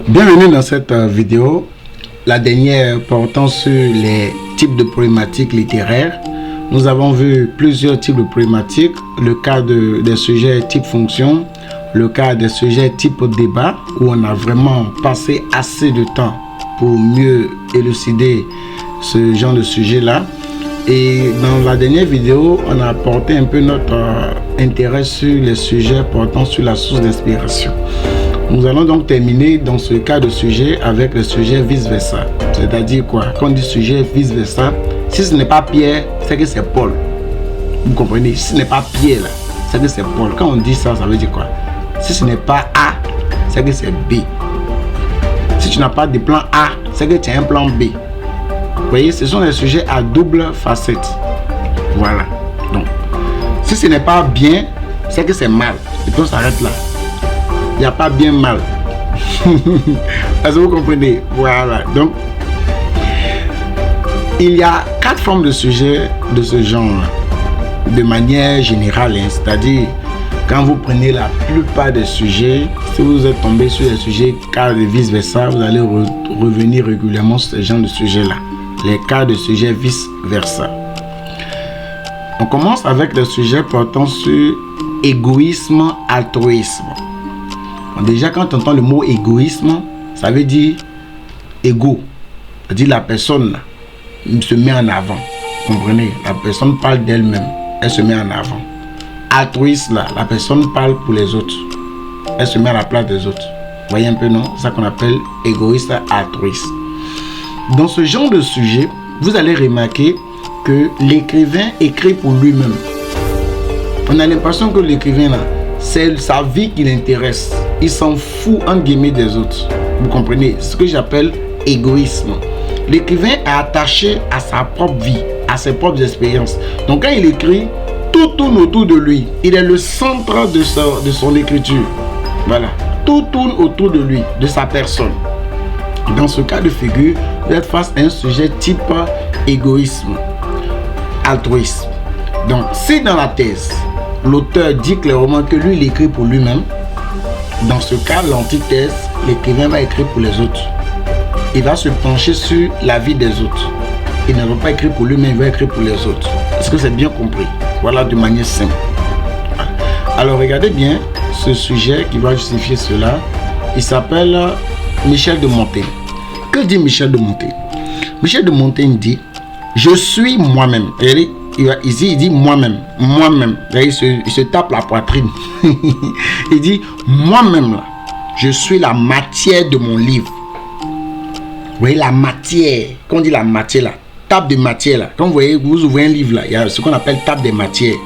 Bienvenue dans cette vidéo, la dernière portant sur les types de problématiques littéraires. Nous avons vu plusieurs types de problématiques, le cas des sujets type fonction, le cas des sujets type débat, où on a vraiment passé assez de temps pour mieux élucider ce genre de sujet-là. Et dans la dernière vidéo, on a porté un peu notre intérêt sur les sujets portant sur la source d'inspiration. Nous allons donc terminer dans ce cas de sujet avec le sujet vice-versa. C'est-à-dire quoi? Quand on dit sujet vice-versa, si ce n'est pas Pierre, c'est que c'est Paul. Vous comprenez? Si ce n'est pas Pierre, c'est que c'est Paul. Quand on dit ça, ça veut dire quoi? Si ce n'est pas A, c'est que c'est B. Si tu n'as pas de plan A, c'est que tu as un plan B. Vous voyez, ce sont des sujets à double facette. Voilà. Donc, si ce n'est pas bien, c'est que c'est mal. Et puis on s'arrête là. Il n'y a pas bien mal. Est-ce que vous comprenez? Voilà. Donc, il y a 4 formes de sujets de ce genre, de manière générale. C'est-à-dire, quand vous prenez la plupart des sujets, si vous êtes tombé sur les sujets cas de vice-versa, vous allez revenir régulièrement sur ce genre de sujets-là. Les cas de sujets vice-versa. On commence avec le sujet portant sur égoïsme, altruisme. Déjà, quand on entend le mot égoïsme, ça veut dire égo. C'est-à-dire la personne se met en avant. Vous comprenez? La personne parle d'elle-même. Elle se met en avant. Altruiste, là, la personne parle pour les autres. Elle se met à la place des autres. Vous voyez un peu, non? C'est ça qu'on appelle égoïste, altruiste. Dans ce genre de sujet, vous allez remarquer que l'écrivain écrit pour lui-même. On a l'impression que l'écrivain, là, c'est sa vie qui l'intéresse. Il s'en fout, entre guillemets, des autres. Vous comprenez? Ce que j'appelle égoïsme. L'écrivain est attaché à sa propre vie, à ses propres expériences. Donc quand il écrit, tout tourne autour de lui. Il est le centre de son écriture. Voilà. Tout tourne autour de lui, de sa personne. Dans ce cas de figure, vous êtes face à un sujet type égoïsme, altruisme. Donc si dans la thèse, l'auteur dit clairement que lui, il écrit pour lui-même, dans ce cas, l'antithèse, l'écrivain va écrire pour les autres. Il va se pencher sur la vie des autres. Il ne va pas écrire pour lui-même, il va écrire pour les autres. Est-ce que c'est bien compris? Voilà, de manière simple. Alors, regardez bien ce sujet qui va justifier cela. Il s'appelle Michel de Montaigne. Que dit Michel de Montaigne? Michel de Montaigne dit « Je suis moi-même ». Il dit moi-même, moi-même. Il se tape la poitrine. Il dit moi-même là, je suis la matière de mon livre. Vous voyez la matière. Quand on dit la matière là, table de matière là. Quand vous ouvrez un livre là, il y a ce qu'on appelle table des matières.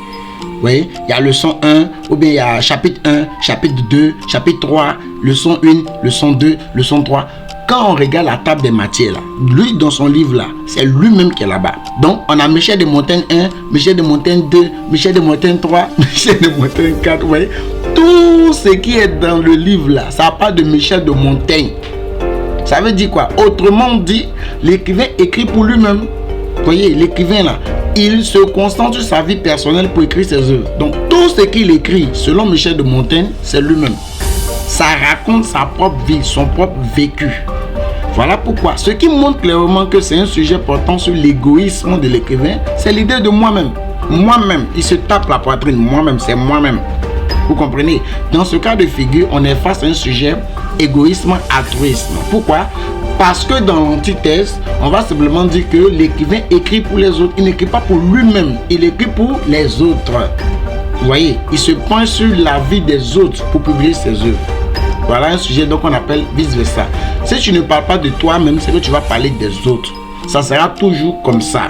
Vous voyez, il y a leçon 1, ou bien il y a chapitre 1, chapitre 2, chapitre 3, leçon 1, leçon 2, leçon 3. Quand on regarde la table des matières, là, lui, dans son livre, là, c'est lui-même qui est là-bas. Donc, on a Michel de Montaigne 1, Michel de Montaigne 2, Michel de Montaigne 3, Michel de Montaigne 4. Vous voyez, tout ce qui est dans le livre, là, ça part de Michel de Montaigne. Ça veut dire quoi? Autrement dit, l'écrivain écrit pour lui-même. Vous voyez, l'écrivain, là, il se concentre sur sa vie personnelle pour écrire ses œuvres. Donc, tout ce qu'il écrit, selon Michel de Montaigne, c'est lui-même. Ça raconte sa propre vie, son propre vécu. Voilà pourquoi. Ce qui montre clairement que c'est un sujet portant sur l'égoïsme de l'écrivain, c'est l'idée de moi-même. Moi-même, il se tape la poitrine. Moi-même, c'est moi-même. Vous comprenez? Dans ce cas de figure, on est face à un sujet égoïsme, altruisme. Pourquoi? Parce que dans l'antithèse, on va simplement dire que l'écrivain écrit pour les autres. Il n'écrit pas pour lui-même. Il écrit pour les autres. Vous voyez? Il se penche sur la vie des autres pour publier ses œuvres. Voilà un sujet donc on appelle vice-versa. Si tu ne parles pas de toi-même, c'est que tu vas parler des autres. Ça sera toujours comme ça.